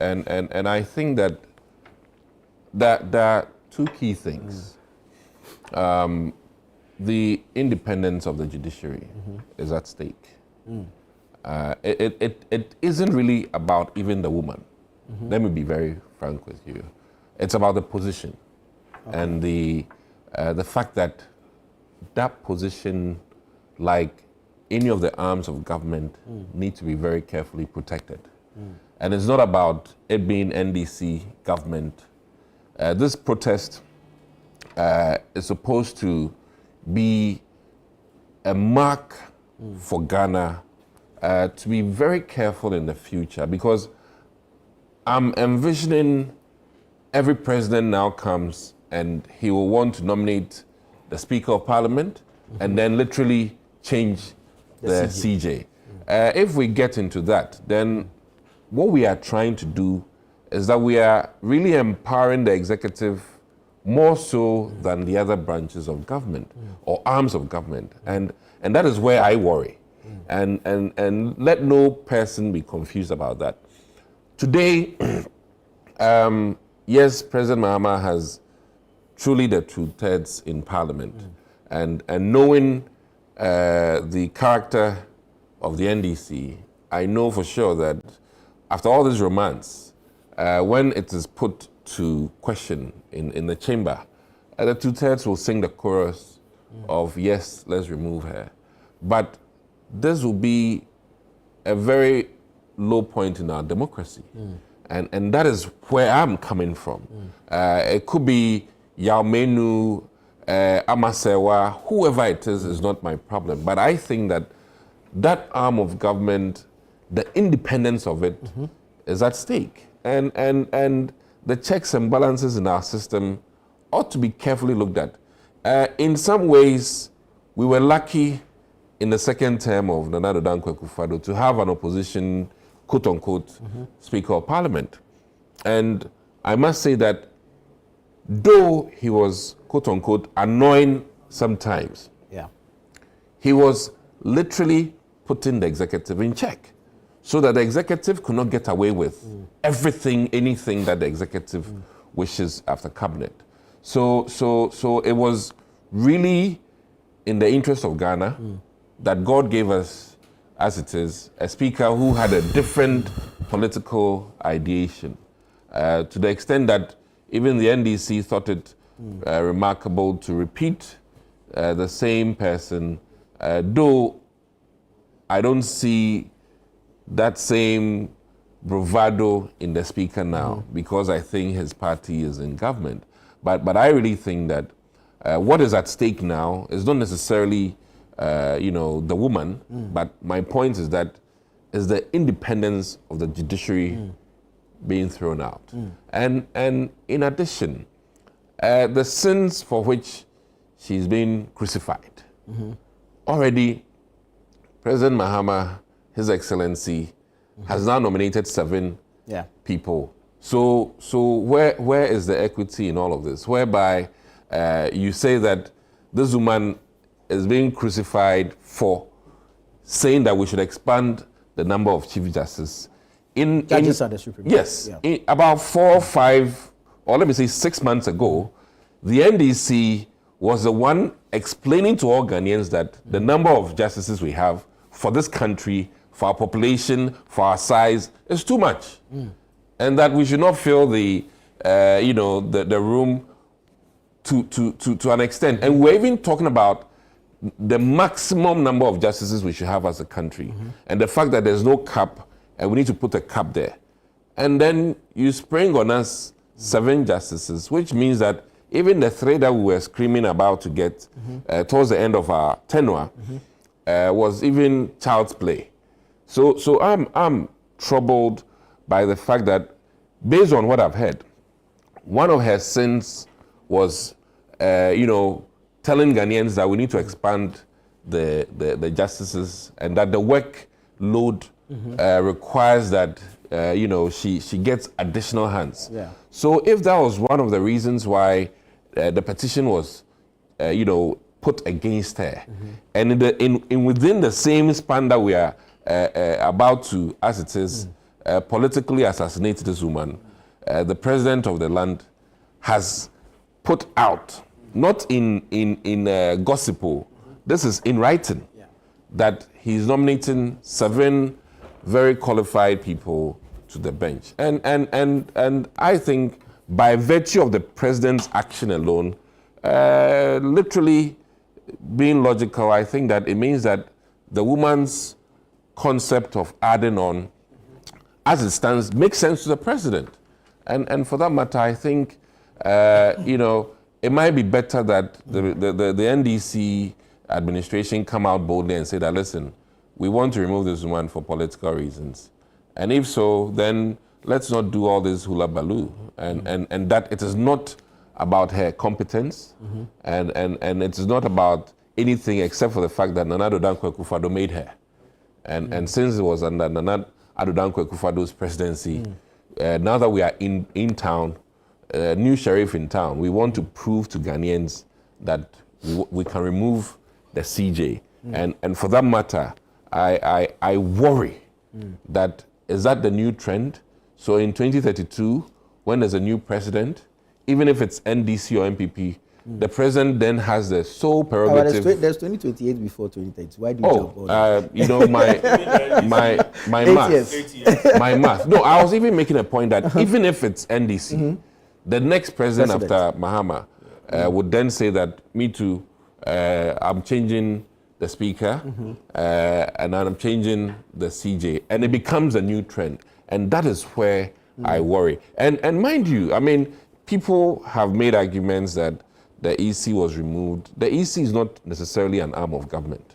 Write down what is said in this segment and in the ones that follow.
And I think that there are two key things. The independence of the judiciary is at stake. It isn't really about even the woman. Let me be very frank with you. It's about the position and the fact that that position, like any of the arms of government, need to be very carefully protected. And it's not about it being NDC government. This protest is supposed to be a mark for Ghana to be very careful in the future, because I'm envisioning every president now comes and he will want to nominate the Speaker of Parliament and then literally change the CJ. If we get into that, then what we are trying to do is that we are really empowering the executive more so than the other branches of government or arms of government. And that is where I worry. And let no person be confused about that. Today, yes, President Mahama has truly the 2/3 in Parliament. And knowing the character of the NDC, I know for sure that after all this romance, when it is put to question in the chamber, the 2/3 will sing the chorus of, yes, let's remove her. But this will be a very low point in our democracy. And that is where I'm coming from. It could be Yaumenu, Amasewa, whoever it is not my problem. But I think that that arm of government, the independence of it, is at stake. And the checks and balances in our system ought to be carefully looked at. In some ways, we were lucky in the second term of Nana Dankwa Akufo-Addo to have an opposition, quote-unquote, Speaker of Parliament. And I must say that though he was, quote-unquote, annoying sometimes, he was literally putting the executive in check so that the executive could not get away with everything, anything that the executive wishes after cabinet. So it was really in the interest of Ghana that God gave us, as it is, a speaker who had a different political ideation, to the extent that even the NDC thought it remarkable to repeat the same person, though I don't see that same bravado in the speaker now, because I think his party is in government. But I really think that what is at stake now is not necessarily the woman, but my point is that is the independence of the judiciary being thrown out. And in addition, the sins for which she's been crucified. Already, President Mahama, His Excellency, has now nominated 7 people. So where is the equity in all of this? Whereby you say that this woman is being crucified for saying that we should expand the number of Chief Justices. Judges at the Supreme Court. Yes. About 4, 5, or let me say 6 months ago, the NDC was the one explaining to all Ghanaians that the number of justices we have for this country, for our population, for our size, is too much. And that we should not fill the room to an extent. And we're even talking about the maximum number of justices we should have as a country. And the fact that there's no cap, and we need to put a cap there. And then you spring on us 7 justices, which means that even the 3 that we were screaming about to get towards the end of our tenure was even child's play. So I'm troubled by the fact that, based on what I've heard, one of her sins was, telling Ghanaians that we need to expand the justices, and that the workload requires that she gets additional hands. So if that was one of the reasons why the petition was put against her, and in within the same span that we are about to, as it is, politically assassinate this woman, the president of the land has put out, not in gossip, this is in writing, that he's nominating 7 very qualified people to the bench. And I think by virtue of the president's action alone, literally being logical, I think that it means that the woman's concept of adding on, as it stands, makes sense to the president. And for that matter, I think, it might be better that the NDC administration come out boldly and say that, listen, we want to remove this woman for political reasons. And if so, then let's not do all this hula baloo. And that it is not about her competence, and it is not about anything except for the fact that Nana Addo Dankwa Akufo-Addo made her. And since it was under Nana Addo Dankwa Akufo-Addo's presidency, now that we are in town, new sheriff in town, we want to prove to Ghanaians that we can remove the CJ. And for that matter, I worry that is that the new trend? So in 2032, when there's a new president, even if it's NDC or MPP, the president then has the sole prerogative. There's 2028 before 2030. Why do you jump on my math. My math. No, I was even making a point that even if it's NDC, the next president after Mahama would then say that, me too, I'm changing the speaker and I'm changing the CJ. And it becomes a new trend. And that is where I worry. And mind you, I mean, people have made arguments that the EC was removed. The EC is not necessarily an arm of government.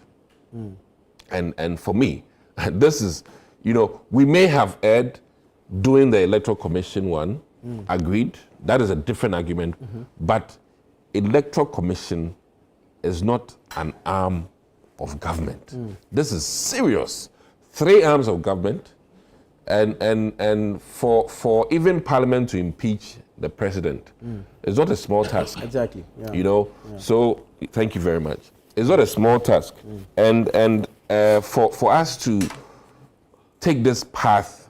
And for me, this is, we may have erred doing the Electoral Commission one, agreed. That is a different argument. But Electoral Commission is not an arm of government. This is serious. 3 arms of government, and for even Parliament to impeach the president is not a small task. Exactly. Yeah. So thank you very much. It's not a small task, and for us to take this path,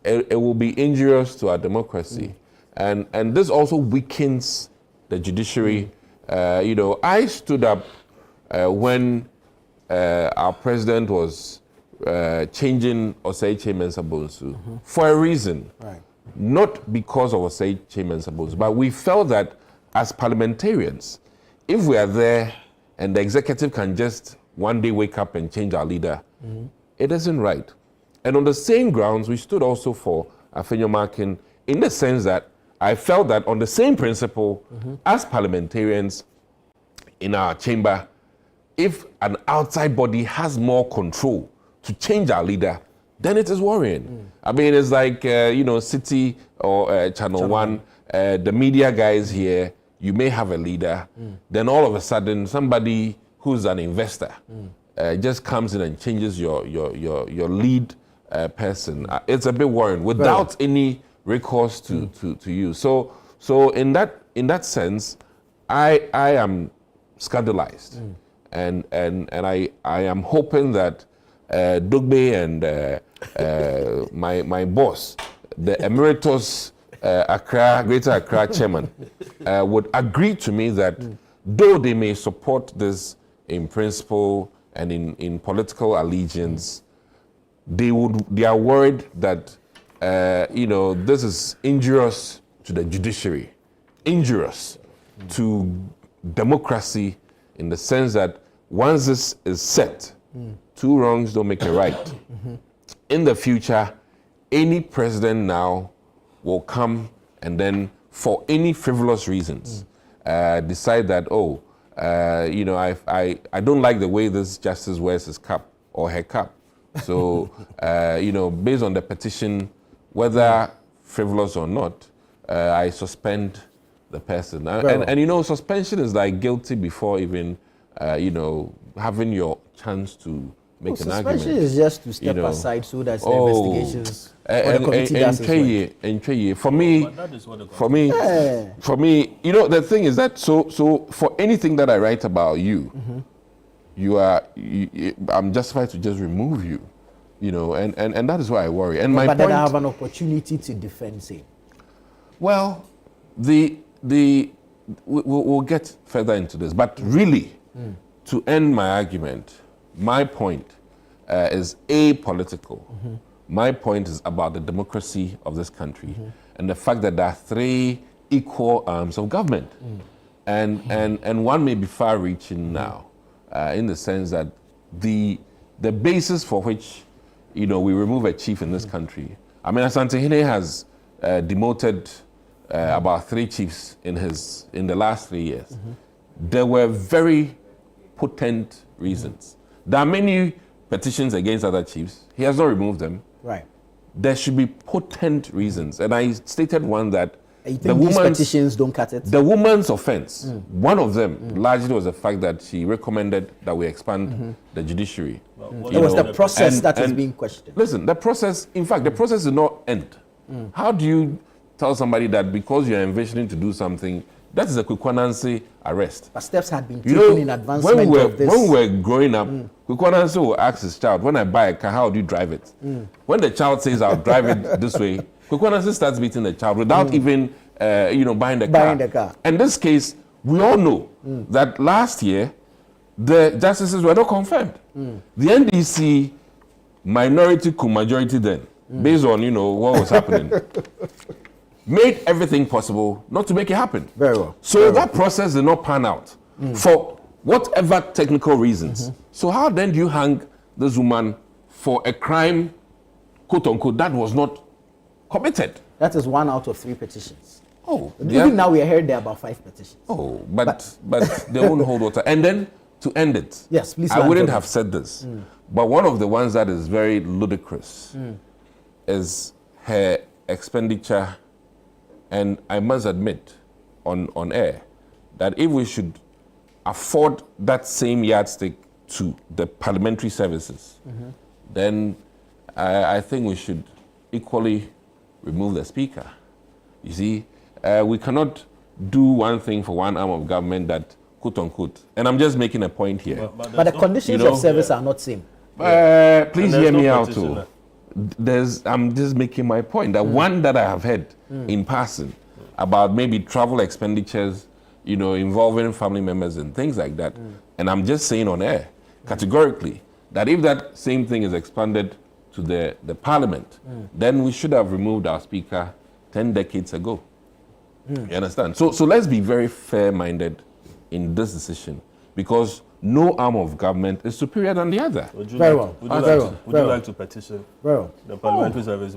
it will be injurious to our democracy, and this also weakens the judiciary. I stood up when our president was changing Osei Mensah Bonsu for a reason. Right. Not because of Osei Mensah Bonsu, but we felt that as parliamentarians, if we are there and the executive can just one day wake up and change our leader, it isn't right. And on the same grounds, we stood also for Afenyo Markin in the sense that I felt that on the same principle, as parliamentarians in our chamber, if an outside body has more control to change our leader, then it is worrying. I mean, it's like, City or ChannelOne, the media guys here, you may have a leader, then all of a sudden somebody who's an investor just comes in and changes your lead person. It's a bit worrying without any recourse to you. So in that sense, I am scandalized, and I am hoping that Dugbe and my boss, the emeritus Greater Accra chairman, would agree to me that though they may support this in principle and in political allegiance, they are worried that this is injurious to the judiciary, injurious to democracy, in the sense that once this is set, 2 wrongs don't make a right. In the future, any president now will come and then, for any frivolous reasons, decide that, I don't like the way this justice wears his cap or her cap. So, based on the petition, whether frivolous or not, I suspend the person. And suspension is like guilty before even, having your chance to make an argument. Suspension is just to step aside so that the investigations or the committee does its work. For me, the thing is that so for anything that I write about you, I'm justified to just remove you. and that is why I worry. And but then I have an opportunity to defend same. Well, we'll get further into this, but really, to end my argument, my point is apolitical. My point is about the democracy of this country and the fact that there are 3 equal arms of government. And one may be far-reaching now, in the sense that the basis for which, we remove a chief in this country. I mean, Asante Hene has demoted about 3 chiefs in the last 3 years. There were very potent reasons. There are many petitions against other chiefs. He has not removed them. Right. There should be potent reasons. And I stated one that these petitions don't cut it? The woman's offense, one of them largely was the fact that she recommended that we expand the judiciary. It was the process that is being questioned. Listen, the process, in fact, the process did not end. How do you tell somebody that because you're envisioning to do something, that is a Kwekwanansi arrest? But steps had been taken in advancement of this. When we were growing up, Kwekwanansi will ask his child, when I buy a car, how do you drive it? When the child says, I'll drive it this way, Kwekwanansi starts beating the child without even buying the car. In this case, we all know that last year, the justices were not confirmed. The NDC minority coup majority then, based on what was happening, made everything possible not to make it happen. Very well. So that process did not pan out for whatever technical reasons. So how then do you hang this woman for a crime, quote unquote, that was not committed? That is 1 out of 3 petitions. Oh, even now we are heard there are about 5 petitions. Oh, but they won't hold water. And then to end it, yes, please. I wouldn't have said this, but one of the ones that is very ludicrous is her expenditure, and I must admit on air that if we should afford that same yardstick to the parliamentary services, then I think we should equally remove the speaker. You see, we cannot do one thing for one arm of government that, quote unquote, and I'm just making a point here. But the conditions of service are not same. Please hear me out too. I'm just making my point that one that I have heard in passing about maybe travel expenditures, involving family members and things like that. And I'm just saying on air, categorically, that if that same thing is expanded to the parliament, then we should have removed our speaker 10 decades ago. You understand? So let's be very fair-minded in this decision, because no arm of government is superior than the other. Would you like to petition the parliamentary service?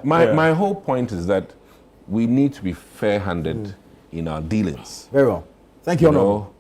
My whole point is that we need to be fair-handed in our dealings. Very well. Thank you, Honorable.